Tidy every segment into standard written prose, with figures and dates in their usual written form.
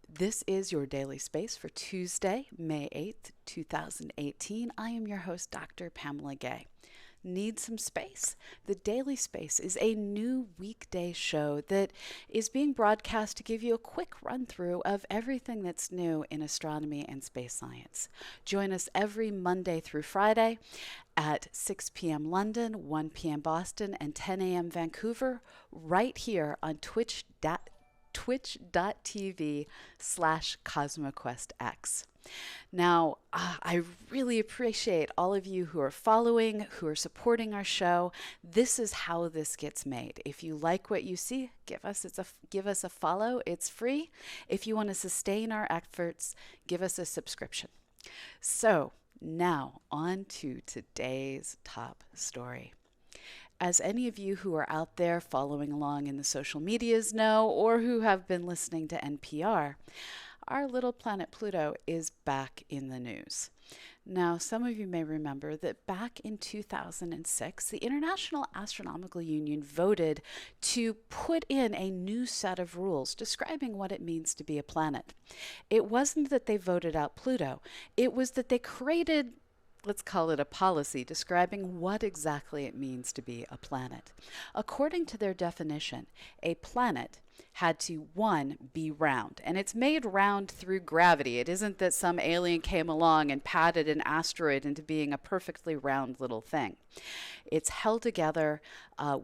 This is your daily space for Tuesday, May 8th, 2018. I am your host, Dr. Pamela Gay. Need some space? The Daily Space is a new weekday show that is being broadcast to give you a quick run through of everything that's new in astronomy and space science. Join us every Monday through Friday at 6 p.m. London, 1 p.m. Boston, and 10 a.m. Vancouver, right here on twitch.tv/CosmoQuestX. Now, I really appreciate all of you who are following, who are supporting our show. This is how this gets made. If you like what you see, give us a follow. It's free. If you want to sustain our efforts, give us a subscription. So now on to today's top story. As any of you who are out there following along in the social medias know, or who have been listening to NPR, our little planet Pluto is back in the news. Now, some of you may remember that back in 2006, the International Astronomical Union voted to put in a new set of rules describing what it means to be a planet. It wasn't that they voted out Pluto, it was that they created, let's call it a policy, describing what exactly it means to be a planet. According to their definition, a planet had to, one, be round. And it's made round through gravity. It isn't that some alien came along and patted an asteroid into being a perfectly round little thing. It's held together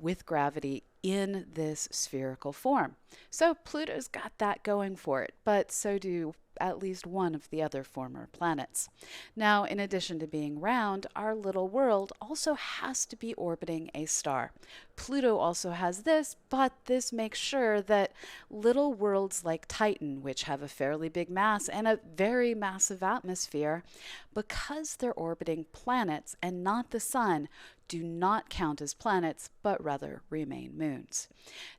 with gravity in this spherical form. So Pluto's got that going for it, but so do at least one of the other former planets. Now, in addition to being round, our little world also has to be orbiting a star. Pluto also has this, but this makes sure that little worlds like Titan, which have a fairly big mass and a very massive atmosphere, because they're orbiting planets and not the sun, do not count as planets, but rather remain moons.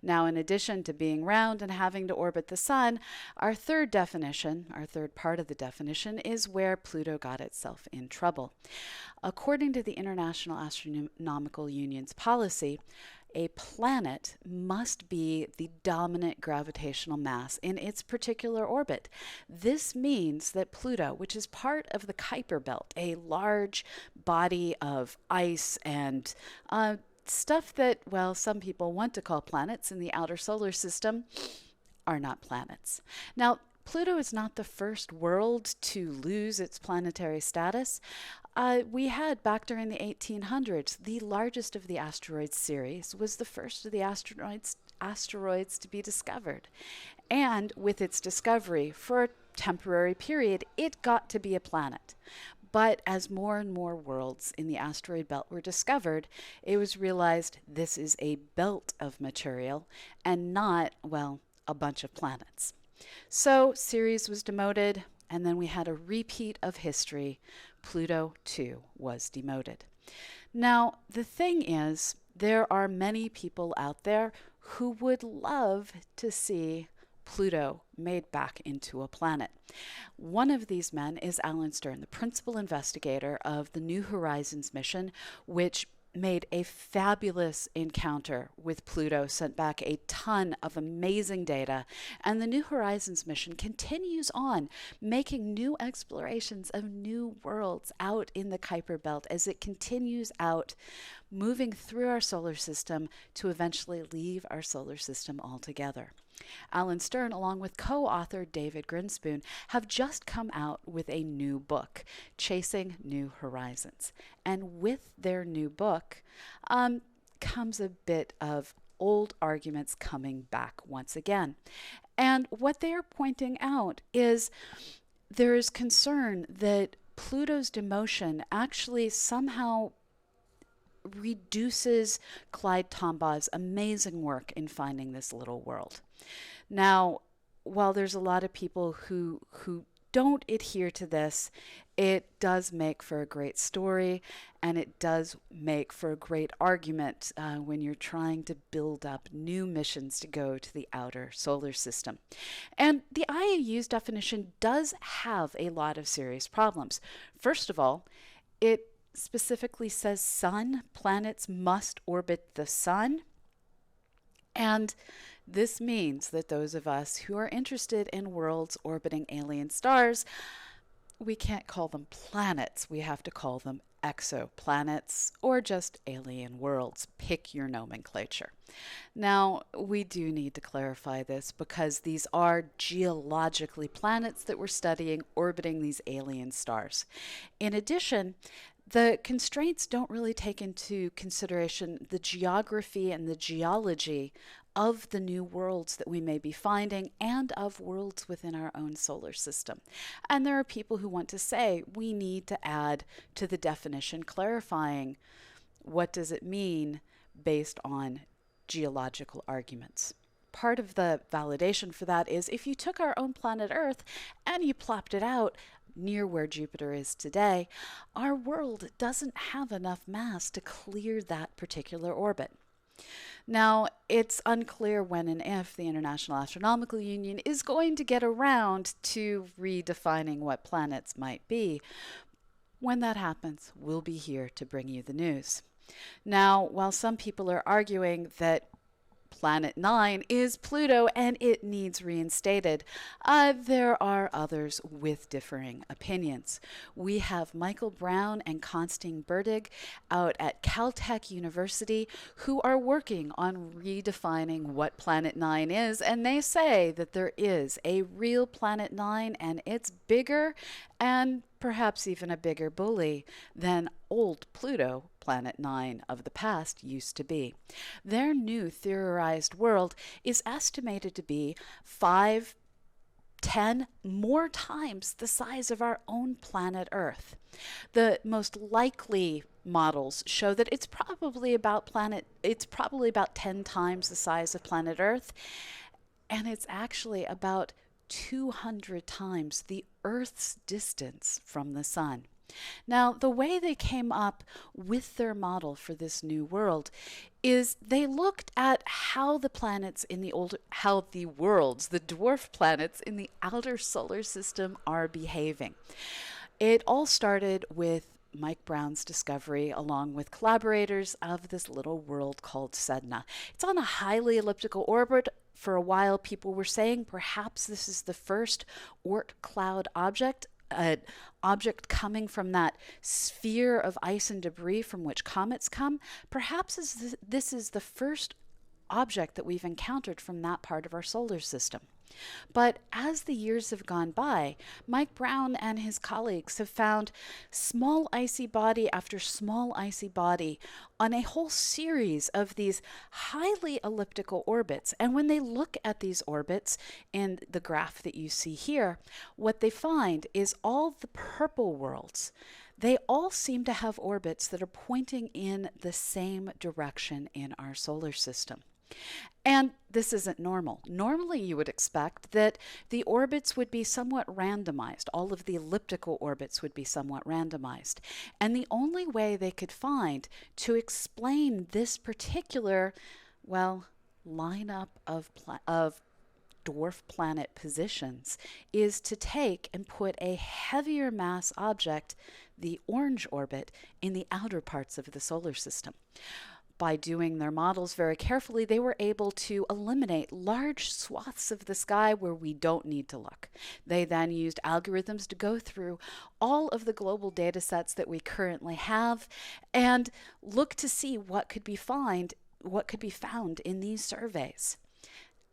Now, in addition to being round and having to orbit the sun, our third part of the definition, is where Pluto got itself in trouble. According to the International Astronomical Union's policy, a planet must be the dominant gravitational mass in its particular orbit. This means that Pluto, which is part of the Kuiper Belt, a large body of ice and stuff that, well, some people want to call planets in the outer solar system, are not planets. Now, Pluto is not the first world to lose its planetary status. We had, back during the 1800s, the largest of the asteroid series was the first of the asteroids to be discovered. And with its discovery, for a temporary period, it got to be a planet. But as more and more worlds in the asteroid belt were discovered, it was realized this is a belt of material and not, well, a bunch of planets. So Ceres was demoted, and then we had a repeat of history. Pluto, too, was demoted. Now, the thing is, there are many people out there who would love to see Pluto made back into a planet. One of these men is Alan Stern, the principal investigator of the New Horizons mission, which made a fabulous encounter with Pluto, sent back a ton of amazing data, and the New Horizons mission continues on making new explorations of new worlds out in the Kuiper Belt as it continues out, moving through our solar system to eventually leave our solar system altogether. Alan Stern, along with co-author David Grinspoon, have just come out with a new book, Chasing New Horizons. And with their new book comes a bit of old arguments coming back once again. And what they are pointing out is there is concern that Pluto's demotion actually somehow reduces Clyde Tombaugh's amazing work in finding this little world. Now, while there's a lot of people who don't adhere to this, it does make for a great story, and it does make for a great argument when you're trying to build up new missions to go to the outer solar system. And the IAU's definition does have a lot of serious problems. First of all, it specifically says planets must orbit the sun. And This means that those of us who are interested in worlds orbiting alien stars, we can't call them planets. We have to call them exoplanets or just alien worlds. Pick your nomenclature. Now, we do need to clarify this because these are geologically planets that we're studying orbiting these alien stars. In addition, the constraints don't really take into consideration the geography and the geology of the new worlds that we may be finding and of worlds within our own solar system. And there are people who want to say we need to add to the definition clarifying what does it mean based on geological arguments. Part of the validation for that is if you took our own planet Earth and you plopped it out near where Jupiter is today, our world doesn't have enough mass to clear that particular orbit. Now, it's unclear when and if the International Astronomical Union is going to get around to redefining what planets might be. When that happens, we'll be here to bring you the news. Now, while some people are arguing that Planet 9 is Pluto and it needs reinstated, there are others with differing opinions. We have Michael Brown and Constantine Burdig out at Caltech University who are working on redefining what Planet 9 is, and they say that there is a real Planet 9 and it's bigger and perhaps even a bigger bully than old Pluto, Planet 9 of the past, used to be. Their new theorized world is estimated to be 5, 10 more times the size of our own planet Earth. The most likely models show that it's probably about 10 times the size of planet Earth, and it's actually about 200 times the Earth's distance from the sun. Now, the way they came up with their model for this new world is they looked at how the planets in the dwarf planets in the outer solar system are behaving. It all started with Mike Brown's discovery, along with collaborators, of this little world called Sedna. It's on a highly elliptical orbit. For a while, people were saying perhaps this is the first Oort cloud object, an object coming from that sphere of ice and debris from which comets come. Perhaps this is the first object that we've encountered from that part of our solar system. But as the years have gone by, Mike Brown and his colleagues have found small icy body after small icy body on a whole series of these highly elliptical orbits. And when they look at these orbits in the graph that you see here, what they find is all the purple worlds, they all seem to have orbits that are pointing in the same direction in our solar system. And this isn't normal. Normally, you would expect that the orbits would be somewhat randomized. All of the elliptical orbits would be somewhat randomized. And the only way they could find to explain this particular, lineup of dwarf planet positions is to take and put a heavier mass object, the orange orbit, in the outer parts of the solar system. By doing their models very carefully, they were able to eliminate large swaths of the sky where we don't need to look. They then used algorithms to go through all of the global data sets that we currently have and look to see what could be found in these surveys.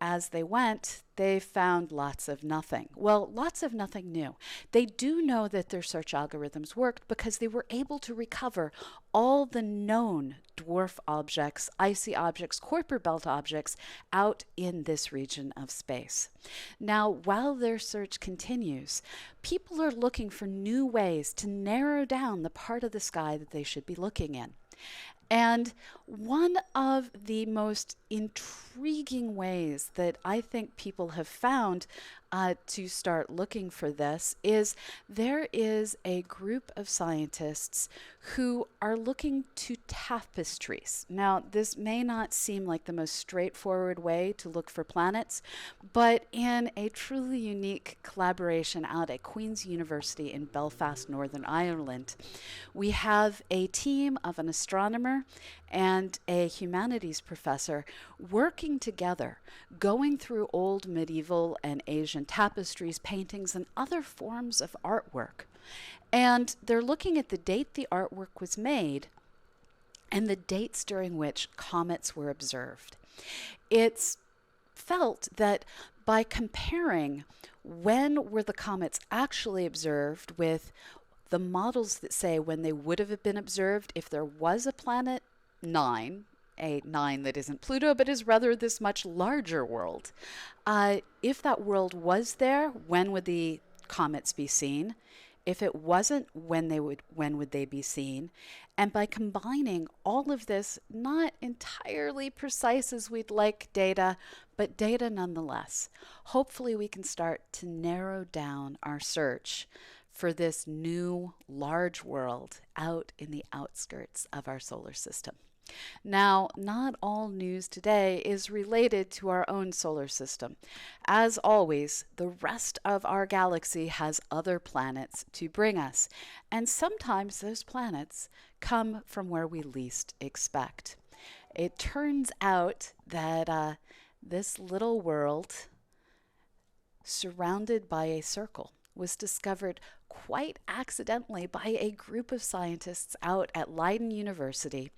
As they went, they found lots of nothing. Well, lots of nothing new. They do know that their search algorithms worked because they were able to recover all the known dwarf objects, icy objects, Kuiper belt objects out in this region of space. Now, while their search continues, people are looking for new ways to narrow down the part of the sky that they should be looking in. And one of the most intriguing ways that I think people have found to start looking for this is there is a group of scientists who are looking to tapestries. Now, this may not seem like the most straightforward way to look for planets, but in a truly unique collaboration out at Queen's University in Belfast, Northern Ireland, we have a team of an astronomer and and a humanities professor working together, going through old medieval and Asian tapestries, paintings, and other forms of artwork. And they're looking at the date the artwork was made and the dates during which comets were observed. It's felt that by comparing when were the comets actually observed with the models that say when they would have been observed if there was a planet 9, a 9 that isn't Pluto but is rather this much larger world. If that world was there, when would the comets be seen? If it wasn't, when would they be seen? And by combining all of this, not entirely precise as we'd like data, but data nonetheless, hopefully we can start to narrow down our search for this new large world out in the outskirts of our solar system. Now, not all news today is related to our own solar system. As always, the rest of our galaxy has other planets to bring us, and sometimes those planets come from where we least expect. It turns out that this little world, surrounded by a circle, was discovered quite accidentally by a group of scientists out at Leiden University.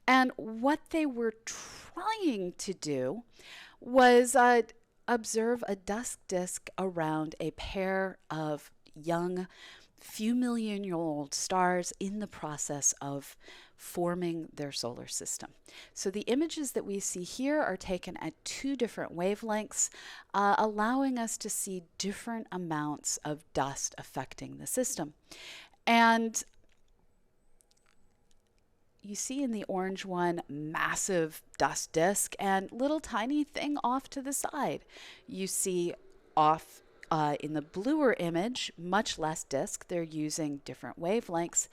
And what they were trying to do was observe a dust disk around a pair of young, few million-year-old stars in the process of forming their solar system. So the images that we see here are taken at 2 different wavelengths, allowing us to see different amounts of dust affecting the system. And you see in the orange one, massive dust disk and little tiny thing off to the side. You see off in the bluer image, much less disk. They're using different wavelengths,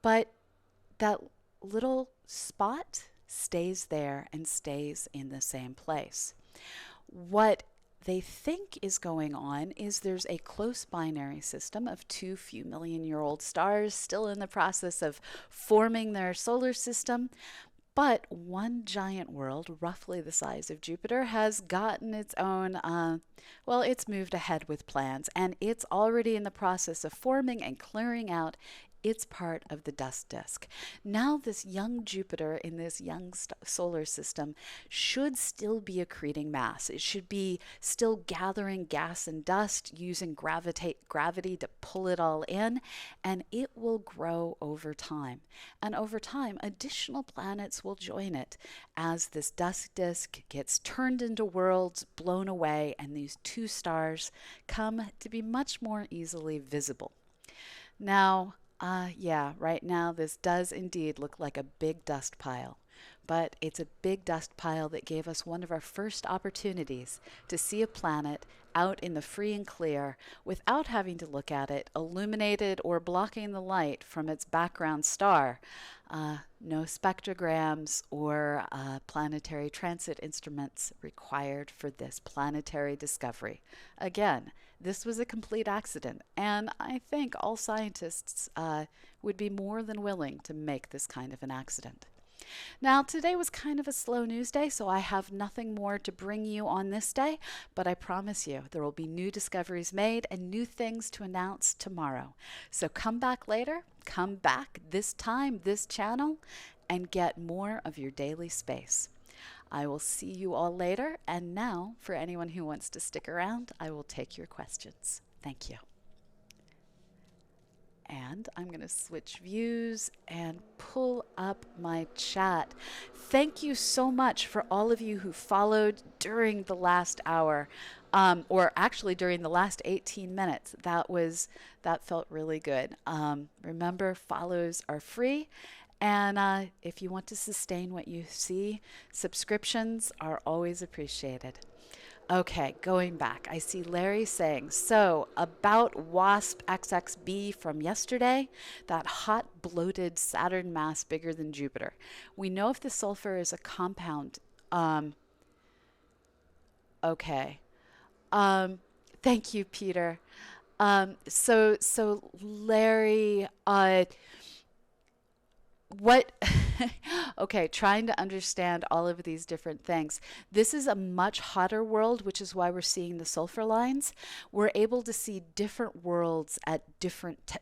but that little spot stays there and stays in the same place. What they think is going on is there's a close binary system of 2 few million-year-old stars still in the process of forming their solar system, but one giant world, roughly the size of Jupiter, has gotten its own, well, it's moved ahead with plans, and it's already in the process of forming and clearing out its part of the dust disk. Now this young Jupiter in this young solar system should still be accreting mass. It should be still gathering gas and dust, using gravity to pull it all in, and it will grow over time. And over time, additional planets will join it as this dust disk gets turned into worlds, blown away, and these 2 stars come to be much more easily visible. Now, yeah, right now this does indeed look like a big dust pile, but it's a big dust pile that gave us one of our first opportunities to see a planet out in the free and clear without having to look at it illuminated or blocking the light from its background star. No spectrograms or planetary transit instruments required for this planetary discovery. Again, this was a complete accident, and I think all scientists would be more than willing to make this kind of an accident. Now, today was kind of a slow news day, so I have nothing more to bring you on this day, but I promise you there will be new discoveries made and new things to announce tomorrow. So come back later, come back this time, this channel, and get more of your daily space. I will see you all later, and now, for anyone who wants to stick around, I will take your questions. Thank you. And I'm going to switch views and pull up my chat. Thank you so much for all of you who followed during the last hour, or actually during the last 18 minutes. That felt really good. Remember, follows are free. And if you want to sustain what you see, subscriptions are always appreciated. Okay, going back, I see Larry saying, so about WASP XXB from yesterday, that hot, bloated Saturn mass bigger than Jupiter. We know if the sulfur is a compound. Okay. Thank you, Peter. So Larry, what Okay, trying to understand all of these different things. This is a much hotter world, which is why we're seeing the sulfur lines. We're able to see different worlds at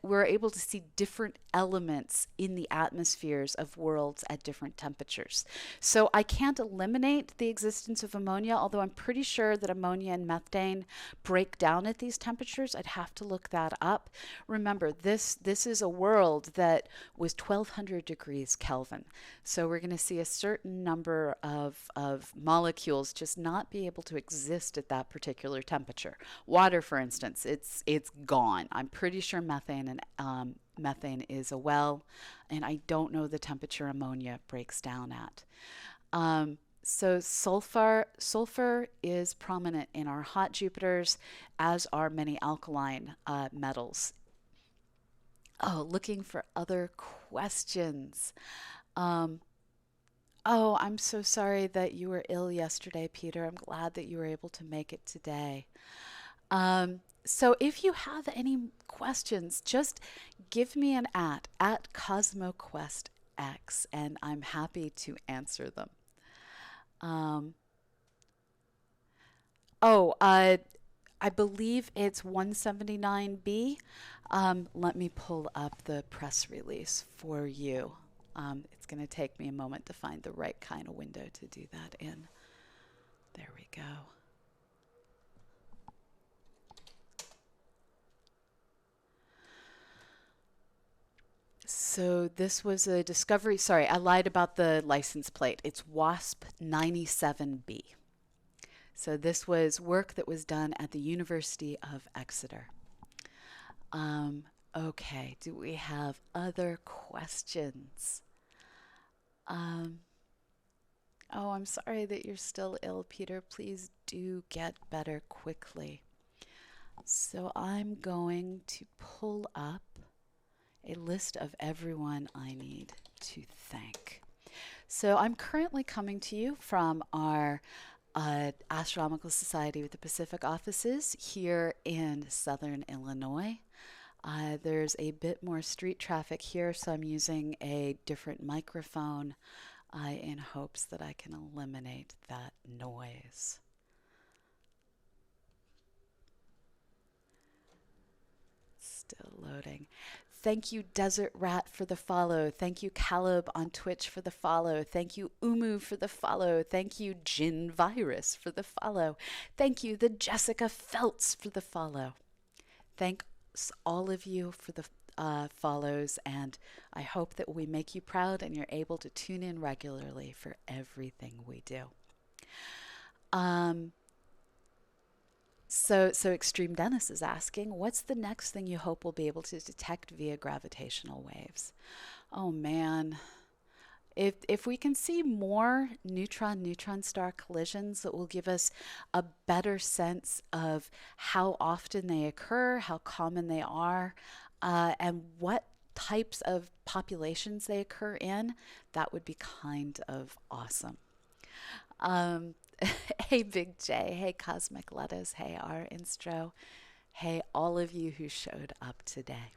we're able to see different elements in the atmospheres of worlds at different temperatures. So I can't eliminate the existence of ammonia, although I'm pretty sure that ammonia and methane break down at these temperatures. I'd have to look that up. Remember, this is a world that was 1200 degrees Kelvin. So we're going to see a certain number of molecules just not be able to exist at that particular temperature. Water, for instance, it's gone. I'm pretty sure methane is a well, and I don't know the temperature ammonia breaks down at. So sulfur is prominent in our hot Jupiters, as are many alkaline metals. Oh, looking for other questions. Um, oh, I'm so sorry that you were ill yesterday, Peter. I'm glad that you were able to make it today. So if you have any questions, just give me an at CosmoQuest X, and I'm happy to answer them. Um, oh, I believe it's 179B. Let me pull up the press release for you. It's going to take me a moment to find the right kind of window to do that in. There we go. So this was a discovery. Sorry, I lied about the license plate. It's WASP 97B. So this was work that was done at the University of Exeter. Okay, do we have other questions? Um, oh, I'm sorry that you're still ill, Peter. Please do get better quickly. So I'm going to pull up a list of everyone I need to thank. So I'm currently coming to you from our Astronomical Society with the Pacific offices here in Southern Illinois. There's a bit more street traffic here, so I'm using a different microphone in hopes that I can eliminate that noise. Still loading. Thank you, Desert Rat, for the follow. Thank you, Caleb on Twitch, for the follow. Thank you, Umu, for the follow. Thank you, Jin Virus, for the follow. Thank you, the Jessica Feltz, for the follow. Thanks all of you for the follows, and I hope that we make you proud and you're able to tune in regularly for everything we do. So Extreme Dennis is asking, what's the next thing you hope we'll be able to detect via gravitational waves? Oh man, if we can see more neutron-neutron star collisions, that will give us a better sense of how often they occur, how common they are, and what types of populations they occur in, that would be kind of awesome. Hey Big J, hey Cosmic Lettuce, hey R Instro, hey all of you who showed up today.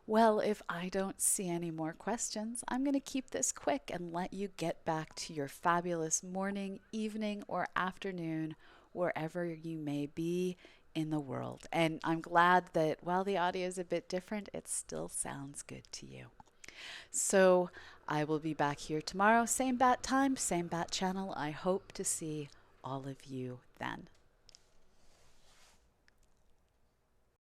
Well, if I don't see any more questions, I'm going to keep this quick and let you get back to your fabulous morning, evening, or afternoon, wherever you may be in the world. And I'm glad that while the audio is a bit different, it still sounds good to you. So I will be back here tomorrow, same bat time, same bat channel. I hope to see all of you then.